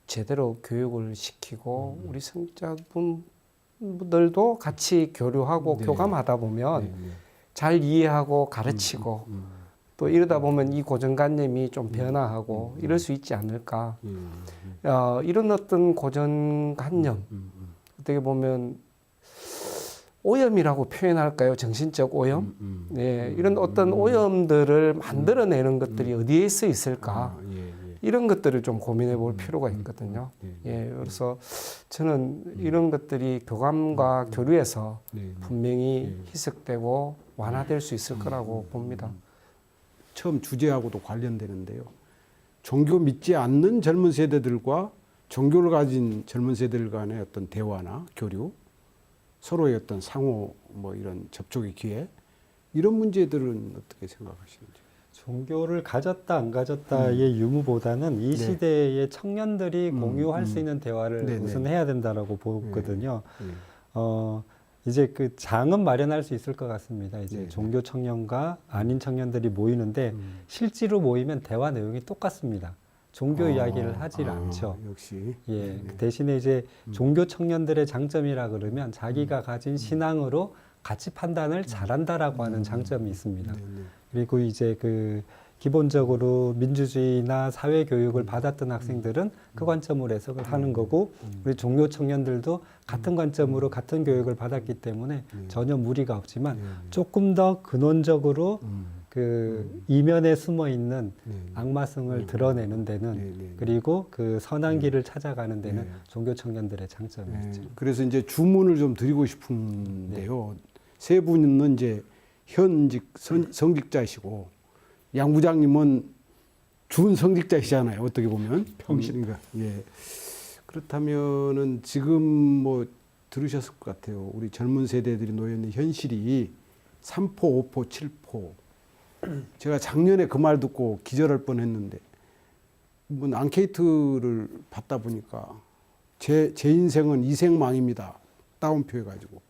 제대로 교육을 시키고 우리 성직자분들도 같이 교류하고 네. 교감하다 보면 잘 이해하고 가르치고 또 이러다 보면 이 고정관념이 좀 변화하고 이럴 수 있지 않을까. 이런 어떤 고정관념 어떻게 보면 오염이라고 표현할까요? 정신적 오염? 네, 이런 어떤 오염들을 만들어내는 것들이 어디에 서 있을까? 이런 것들을 좀 고민해 볼 필요가 있거든요. 예, 그래서 저는 이런 것들이 교감과 교류에서 분명히 희석되고 완화될 수 있을 거라고 봅니다. 처음 주제하고도 관련되는데요. 종교 믿지 않는 젊은 세대들과 종교를 가진 젊은 세대들 간의 어떤 대화나 교류, 서로의 어떤 상호 뭐 이런 접촉의 기회, 이런 문제들은 어떻게 생각하시는지? 종교를 가졌다 안 가졌다의 유무보다는 이 네. 시대의 청년들이 공유할 수 있는 대화를 네네. 우선 해야 된다라고 보거든요. 이제 그 장은 마련할 수 있을 것 같습니다. 이제 네네. 종교 청년과 아닌 청년들이 모이는데 실제로 모이면 대화 내용이 똑같습니다. 종교 이야기를 하질 않죠. 역시. 예, 대신에 이제 종교 청년들의 장점이라 그러면 자기가 가진 신앙으로 가치 판단을 잘한다라고 하는 장점이 있습니다. 그리고 이제 그 기본적으로 민주주의나 사회 교육을 받았던 학생들은 그 관점으로 해석을 하는 거고 우리 종교 청년들도 같은 관점으로 같은 교육을 받았기 때문에 전혀 무리가 없지만 조금 더 근원적으로 그 이면에 숨어 있는 악마성을 드러내는 데는 그리고 그 선한 길을 찾아가는 데는 종교 청년들의 장점이 있죠. 그래서 이제 주문을 좀 드리고 싶은데요. 세 분은 이제 현직 성직자이시고 양 부장님은 준 성직자이시잖아요. 어떻게 보면 평신인가. 예. 그렇다면은 지금 뭐 들으셨을 것 같아요. 우리 젊은 세대들이 놓여 있는 현실이 3포, 5포, 7포 제가 작년에 그 말 듣고 기절할 뻔했는데 뭐 앙케이트를 받다 보니까 제 인생은 이생망입니다. 따옴표 해가지고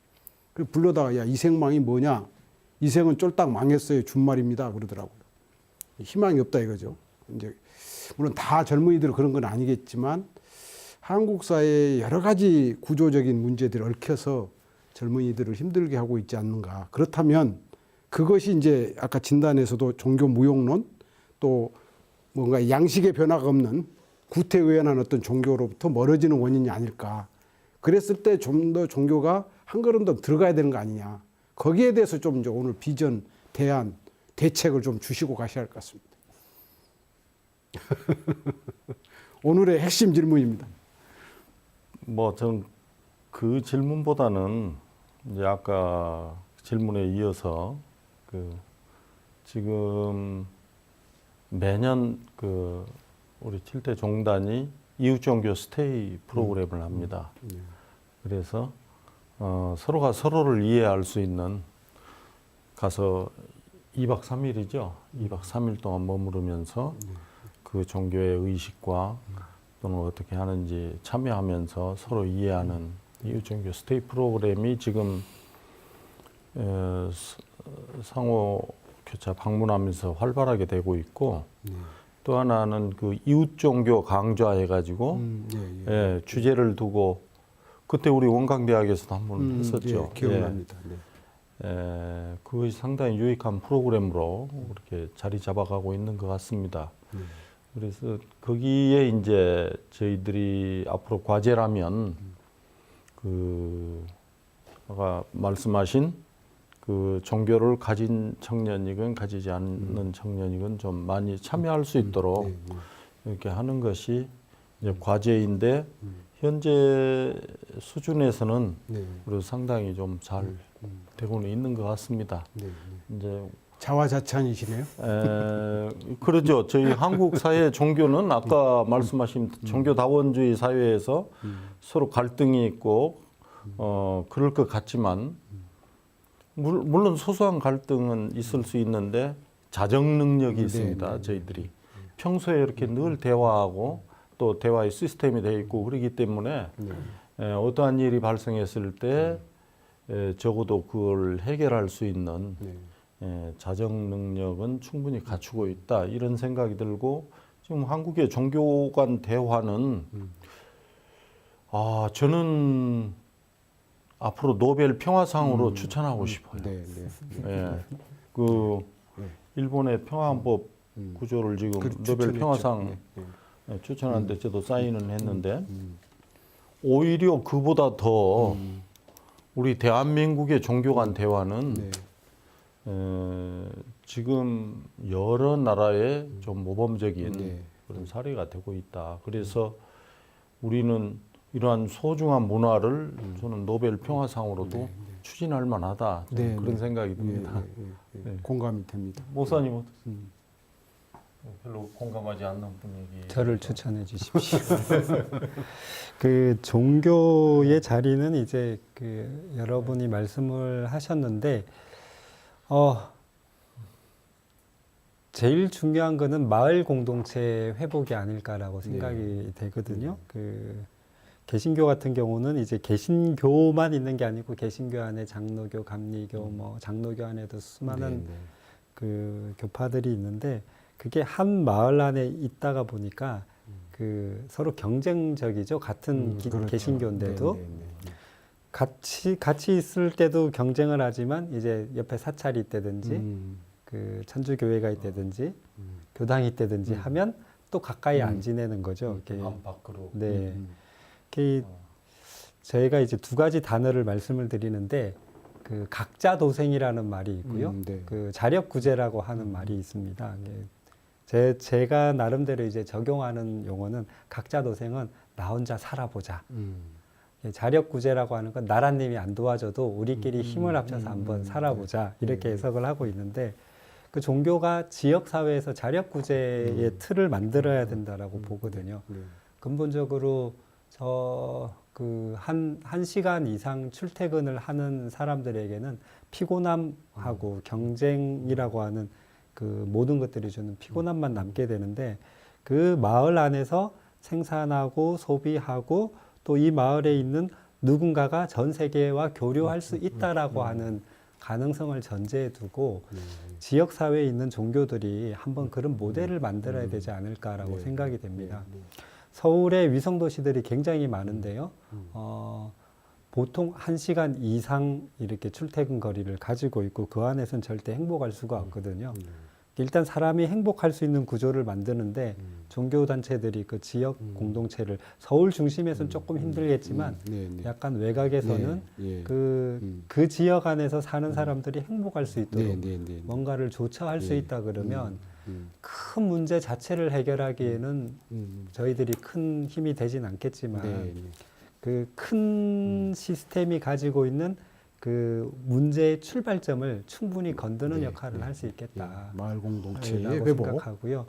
그래서 불러다가 야 이생망이 뭐냐? 이생은 쫄딱 망했어요. 준말입니다. 그러더라고요. 희망이 없다 이거죠. 이제 물론 다 젊은이들 그런 건 아니겠지만 한국 사회의 여러 가지 구조적인 문제들이 얽혀서 젊은이들을 힘들게 하고 있지 않는가. 그렇다면 그것이 이제 아까 진단에서도 종교 무용론 또 뭔가 양식의 변화가 없는 구태의연한 어떤 종교로부터 멀어지는 원인이 아닐까. 그랬을 때 좀 더 종교가 한 걸음 더 들어가야 되는 거 아니냐. 거기에 대해서 좀 이제 오늘 비전, 대안, 대책을 좀 주시고 가셔야 할 것 같습니다. 오늘의 핵심 질문입니다. 뭐 전 그 질문보다는 이제 아까 질문에 이어서 그 지금 매년 그 우리 7대 종단이 이웃종교 스테이 프로그램을 합니다. 그래서 서로가 서로를 이해할 수 있는 가서 2박 3일이죠. 2박 3일 동안 머무르면서 그 종교의 의식과 또는 어떻게 하는지 참여하면서 서로 이해하는 이웃종교 스테이 프로그램이 지금 상호 교차 방문하면서 활발하게 되고 있고 또 하나는 그 이웃종교 강좌해가지고 예, 주제를 두고 그때 우리 원광대학에서도 한번 했었죠. 예, 기억납니다. 그것이 상당히 유익한 프로그램으로 이렇게 자리 잡아가고 있는 것 같습니다. 그래서 거기에 이제 저희들이 앞으로 과제라면 그 아까 말씀하신 그 종교를 가진 청년이건 가지지 않는 청년이건 좀 많이 참여할 수 있도록 이렇게 하는 것이 이제 과제인데 현재 수준에서는 그래도 상당히 좀 잘 되고는 있는 것 같습니다. 이제 자화자찬이시네요. 그러죠. 저희 한국 사회 종교는 아까 말씀하신 종교다원주의 사회에서 서로 갈등이 있고 그럴 것 같지만 물론 소소한 갈등은 있을 수 있는데 자정 능력이 있습니다. 저희들이 평소에 이렇게 늘 대화하고 또 대화의 시스템이 되어 있고 그러기 때문에 어떠한 일이 발생했을 때 적어도 그걸 해결할 수 있는 자정 능력은 충분히 갖추고 있다 이런 생각이 들고 지금 한국의 종교 간 대화는 저는 앞으로 노벨 평화상으로 추천하고 싶어요. 그 일본의 평화헌법 구조를 지금 노벨 평화상 추천하는데 저도 사인은 했는데 오히려 그보다 더 우리 대한민국의 종교 간 대화는 지금 여러 나라에 좀 모범적인 그런 사례가 되고 있다. 그래서 우리는 이러한 소중한 문화를 저는 노벨 평화상으로도 추진할 만하다. 그런 생각이 듭니다. 공감이 됩니다. 목사님 어떠세요? 별로 공감하지 않는 분위기. 저를 추천해 주십시오. 그 종교의 자리는 이제 그 여러분이 말씀을 하셨는데 제일 중요한 거는 마을 공동체 회복이 아닐까라고 생각이 되거든요. 그 개신교 같은 경우는 이제 개신교만 있는 게 아니고 개신교 안에 장로교, 감리교, 뭐 장로교 안에도 수많은 그 교파들이 있는데 그게 한 마을 안에 있다가 보니까 그 서로 경쟁적이죠. 같은 그렇죠. 개신교인데도 같이 있을 때도 경쟁을 하지만 이제 옆에 사찰이 있다든지 그 천주교회가 있다든지 교당이 있다든지 하면 또 가까이 안 지내는 거죠. 안 밖으로. 네. 저희가 이제 두 가지 단어를 말씀을 드리는데 그 각자 도생이라는 말이 있고요. 그 자력구제라고 하는 말이 있습니다. 제가 나름대로 이제 적용하는 용어는 각자 도생은 나 혼자 살아보자. 자력구제라고 하는 건 나라님이 안 도와줘도 우리끼리 힘을 합쳐서 한번 살아보자. 이렇게 해석을 하고 있는데 그 종교가 지역사회에서 자력구제의 틀을 만들어야 된다라고 보거든요. 근본적으로 한 시간 이상 출퇴근을 하는 사람들에게는 피곤함하고 경쟁이라고 하는 그 모든 것들이 주는 피곤함만 남게 되는데 그 마을 안에서 생산하고 소비하고 또 이 마을에 있는 누군가가 전 세계와 교류할 수 있다라고 하는 가능성을 전제에 두고 지역 사회에 있는 종교들이 한번 그런 모델을 만들어야 되지 않을까라고 생각이 됩니다. 서울의 위성 도시들이 굉장히 많은데요. 보통 1시간 이상 이렇게 출퇴근 거리를 가지고 있고 그 안에서는 절대 행복할 수가 없거든요. 일단 사람이 행복할 수 있는 구조를 만드는데 종교 단체들이 그 지역 공동체를 서울 중심에서는 조금 힘들겠지만 약간 외곽에서는 그 지역 안에서 사는 사람들이 행복할 수 있도록 뭔가를 조처할 수 있다 그러면 큰 문제 자체를 해결하기에는 저희들이 큰 힘이 되진 않겠지만 그 큰 시스템이 가지고 있는 그 문제의 출발점을 충분히 건드는 역할을 할 수 있겠다. 마을 공동체의 라고 회복. 생각하고요.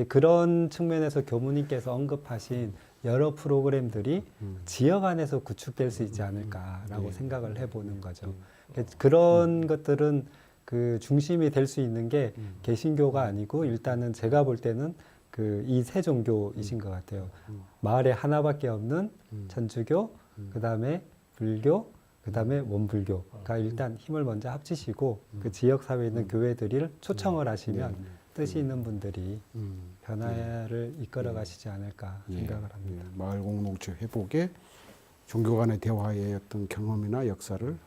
그런 측면에서 교무님께서 언급하신 여러 프로그램들이 지역 안에서 구축될 수 있지 않을까라고 생각을 해보는 거죠. 그런 것들은 그 중심이 될 수 있는 게 개신교가 아니고 일단은 제가 볼 때는 그 이 세 종교이신 것 같아요. 마을에 하나밖에 없는 천주교, 그 다음에 불교, 그 다음에 원불교가 일단 힘을 먼저 합치시고 그 지역 사회에 있는 교회들을 초청을 하시면 뜻이 있는 분들이 변화를 이끌어 가시지 않을까 생각을 합니다. 마을 공동체 회복에 종교 간의 대화의 어떤 경험이나 역사를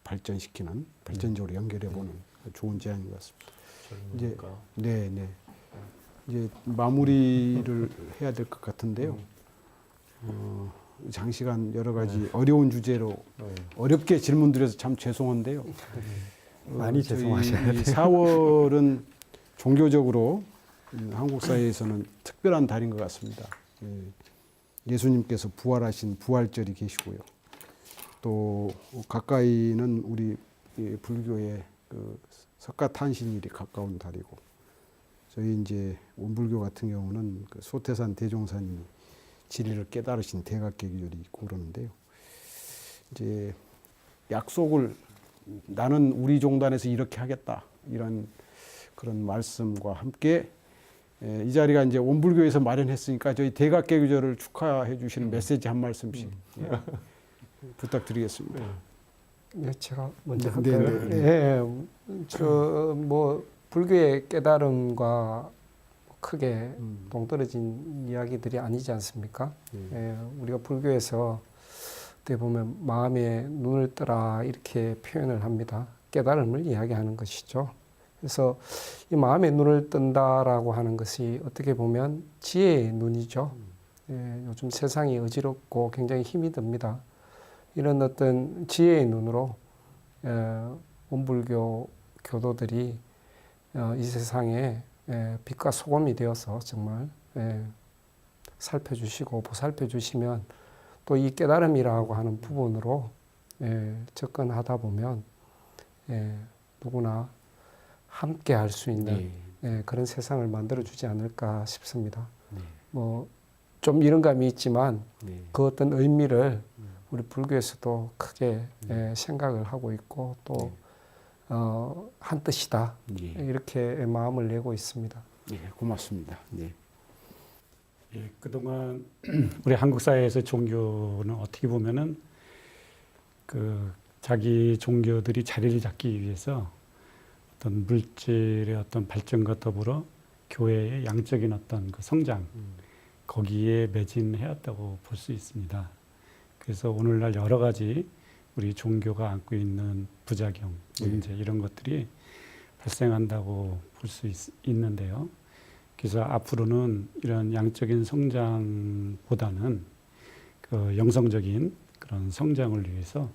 발전시키는 발전적으로 연결해보는 좋은 제안인 것 같습니다. 이제 이제 마무리를 해야 될 것 같은데요. 장시간 여러 가지 어려운 주제로 어렵게 질문드려서 참 죄송한데요. 많이 죄송하셔야 돼요. 4월은 종교적으로 한국 사회에서는 특별한 달인 것 같습니다. 예수님께서 부활하신 부활절이 계시고요. 또 가까이는 우리 불교의 그 석가탄신일이 가까운 달이고, 저희 이제 원불교 같은 경우는 그 소태산 대종사님이 진리를 깨달으신 대각계기절이 있고 그러는데요. 이제 약속을 나는 우리 종단에서 이렇게 하겠다 이런 그런 말씀과 함께 이 자리가 이제 원불교에서 마련했으니까 저희 대각계기절을 축하해 주시는 메시지 한 말씀씩 부탁드리겠습니다. 네, 제가 먼저 네, 할까요? 저 뭐 불교의 깨달음과 크게 동떨어진 이야기들이 아니지 않습니까? 우리가 불교에서 어떻게 보면 마음에 눈을 뜨라 이렇게 표현을 합니다. 깨달음을 이야기하는 것이죠. 그래서 이 마음에 눈을 뜬다라고 하는 것이 어떻게 보면 지혜의 눈이죠. 요즘 세상이 어지럽고 굉장히 힘이 듭니다. 이런 어떤 지혜의 눈으로 원불교 교도들이 이 세상에 빛과 소금이 되어서 정말 살펴주시고 보살펴주시면 또 이 깨달음이라고 하는 부분으로 접근하다 보면 누구나 함께 할 수 있는 그런 세상을 만들어주지 않을까 싶습니다. 뭐 좀 이런 감이 있지만 그 어떤 의미를 우리 불교에서도 크게 생각을 하고 있고 또 한 뜻이다 이렇게 마음을 내고 있습니다. 고맙습니다. 그동안 우리 한국 사회에서 종교는 어떻게 보면은 그 자기 종교들이 자리를 잡기 위해서 어떤 물질의 어떤 발전과 더불어 교회의 양적인 어떤 그 성장 거기에 매진해왔다고 볼 수 있습니다. 그래서 오늘날 여러 가지 우리 종교가 안고 있는 부작용, 문제 이런 것들이 발생한다고 볼 수 있는데요. 그래서 앞으로는 이런 양적인 성장보다는 그 영성적인 그런 성장을 위해서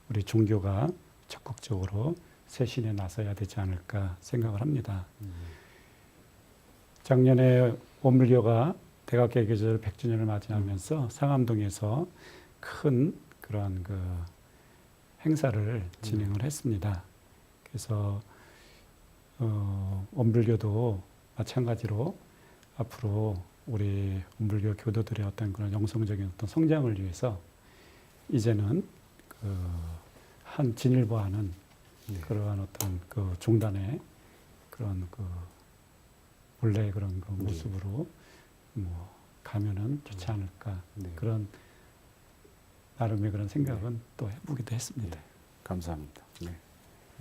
우리 종교가 적극적으로 쇄신에 나서야 되지 않을까 생각을 합니다. 작년에 원불교가 대각계계절 100주년을 맞이하면서 상암동에서 큰 그런 그 행사를 진행을 했습니다. 그래서 원불교도 마찬가지로 앞으로 우리 원불교 교도들의 어떤 그런 영성적인 어떤 성장을 위해서 이제는 그 한 진일보하는 그러한 어떤 그 종단의 그런 그 원래 그런 그 모습으로 뭐 가면은 좋지 않을까 네. 그런 나름의 그런 생각은 또 해보기도 했습니다. 감사합니다. 네.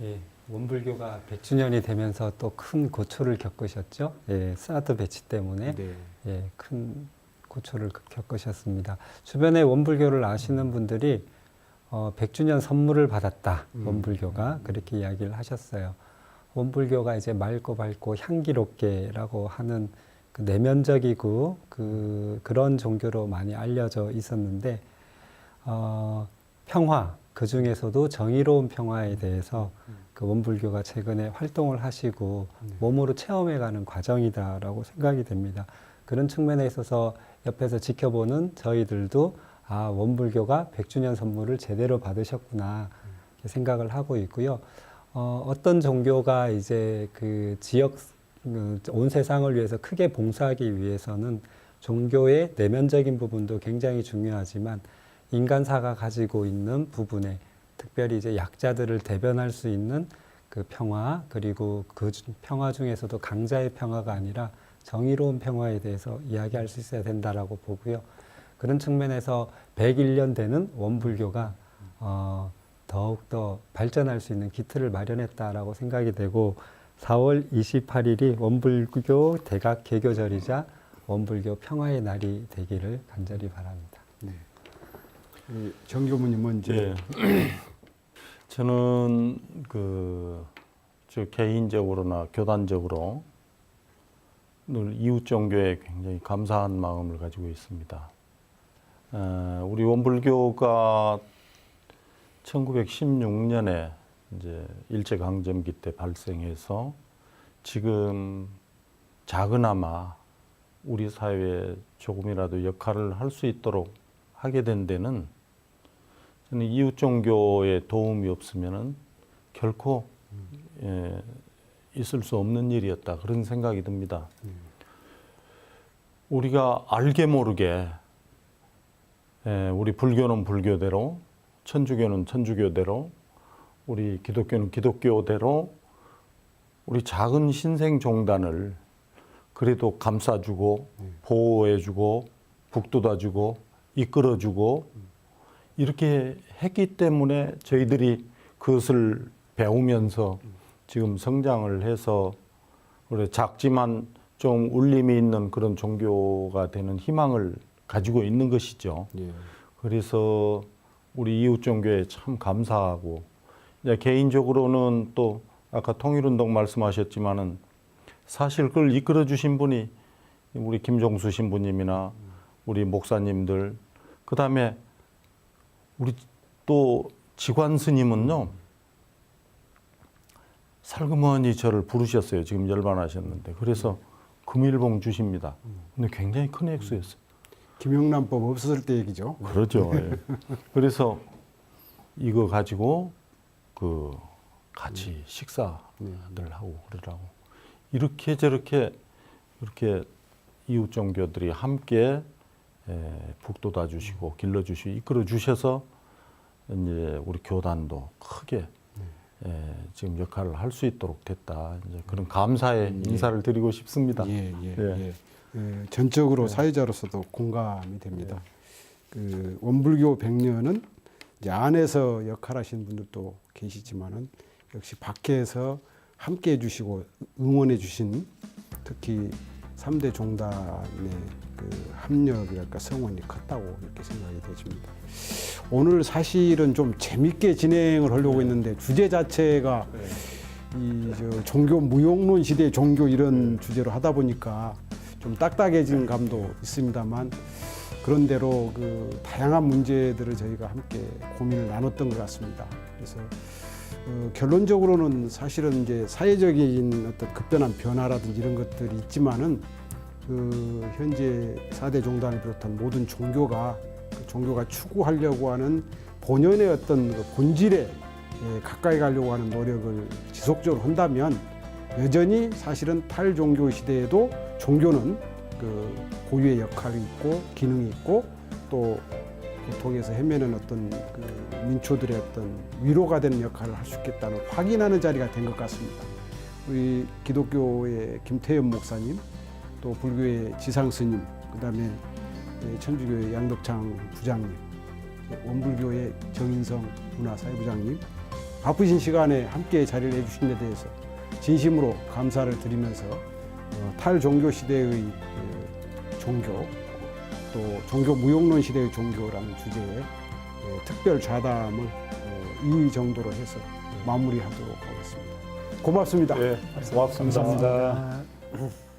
예, 원불교가 100주년이 되면서 또 큰 고초를 겪으셨죠. 예, 사드 배치 때문에 네. 예, 큰 고초를 겪으셨습니다. 주변에 원불교를 아시는 분들이 100주년 선물을 받았다. 원불교가 그렇게 이야기를 하셨어요. 원불교가 이제 맑고 밝고 향기롭게라고 하는 그 내면적이고 그런 종교로 많이 알려져 있었는데 평화 그 중에서도 정의로운 평화에 대해서 그 원불교가 최근에 활동을 하시고 몸으로 체험해가는 과정이다라고 생각이 됩니다. 그런 측면에 있어서 옆에서 지켜보는 저희들도 아 원불교가 100주년 선물을 제대로 받으셨구나 이렇게 생각을 하고 있고요. 어떤 종교가 이제 그 지역 온 세상을 위해서 크게 봉사하기 위해서는 종교의 내면적인 부분도 굉장히 중요하지만 인간사가 가지고 있는 부분에 특별히 이제 약자들을 대변할 수 있는 그 평화 그리고 그 평화 중에서도 강자의 평화가 아니라 정의로운 평화에 대해서 이야기할 수 있어야 된다라고 보고요. 그런 측면에서 101년 되는 원불교가 더욱더 발전할 수 있는 기틀을 마련했다라고 생각이 되고 4월 28일이 원불교 대각 개교절이자 원불교 평화의 날이 되기를 간절히 바랍니다. 네. 정 교무님은 이제 저는 저 개인적으로나 교단적으로 늘 이웃 종교에 굉장히 감사한 마음을 가지고 있습니다. 우리 원불교가 1916년에 이제 일제강점기 때 발생해서 지금 작으나마 우리 사회에 조금이라도 역할을 할 수 있도록 하게 된 데는 저는 이웃 종교의 도움이 없으면은 결코 있을 수 없는 일이었다 그런 생각이 듭니다. 우리가 알게 모르게 우리 불교는 불교대로, 천주교는 천주교대로, 우리 기독교는 기독교대로 우리 작은 신생 종단을 그래도 감싸주고 보호해주고 북돋아주고 이끌어주고 이렇게 했기 때문에 저희들이 그것을 배우면서 지금 성장을 해서 그래 작지만 좀 울림이 있는 그런 종교가 되는 희망을 가지고 있는 것이죠. 예. 그래서 우리 이웃 종교에 참 감사하고 이제 개인적으로는 또 아까 통일운동 말씀하셨지만은 사실 그걸 이끌어 주신 분이 우리 김종수 신부님이나 우리 목사님들 그다음에 우리 또 지관 스님은요 살그머니 저를 부르셨어요. 지금 열반하셨는데 그래서 금일봉 주십니다. 근데 굉장히 큰 액수였어요. 김영란법 없었을 때 얘기죠. 그렇죠. 예. 그래서 이거 가지고 그 같이 식사들 하고 그러라고 이렇게 저렇게 이렇게 이웃 종교들이 함께 북돋아 주시고 길러 주시고 이끌어 주셔서 이제 우리 교단도 크게 지금 역할을 할 수 있도록 됐다. 이제 그런 감사의 인사를 드리고 싶습니다. 전적으로 사회자로서도 공감이 됩니다. 그 원불교 100년은 이제 안에서 역할하시는 분들도 계시지만은 역시 밖에서 함께 해주시고 응원해 주신 특히 3대 종단의 그 합력이랄까 성원이 컸다고 이렇게 생각이 되십니다. 오늘 사실은 좀 재밌게 진행을 하려고 했는데 주제 자체가 이 종교 무용론 시대 종교 이런 주제로 하다 보니까 좀 딱딱해진 감도 있습니다만 그런대로 그 다양한 문제들을 저희가 함께 고민을 나눴던 것 같습니다. 그래서 결론적으로는 사실은 이제 사회적인 어떤 급변한 변화라든지 이런 것들이 있지만은 그 현재 4대 종단을 비롯한 모든 종교가 그 종교가 추구하려고 하는 본연의 어떤 그 본질에 가까이 가려고 하는 노력을 지속적으로 한다면 여전히 사실은 탈종교 시대에도 종교는 그 고유의 역할이 있고 기능이 있고 또 고통에서 헤매는 어떤 그 민초들의 어떤 위로가 되는 역할을 할 수 있겠다는 확인하는 자리가 된 것 같습니다. 우리 기독교의 김태현 목사님 또 불교의 지상 스님, 그다음에 천주교의 양덕창 부장님, 원불교의 정인성 문화사회부장님, 바쁘신 시간에 함께 자리를 해주신 데 대해서 진심으로 감사를 드리면서 탈종교 시대의 종교, 또 종교 무용론 시대의 종교라는 주제에 특별 좌담을 이 정도로 해서 마무리하도록 하겠습니다. 고맙습니다. 네, 고맙습니다. 감사합니다.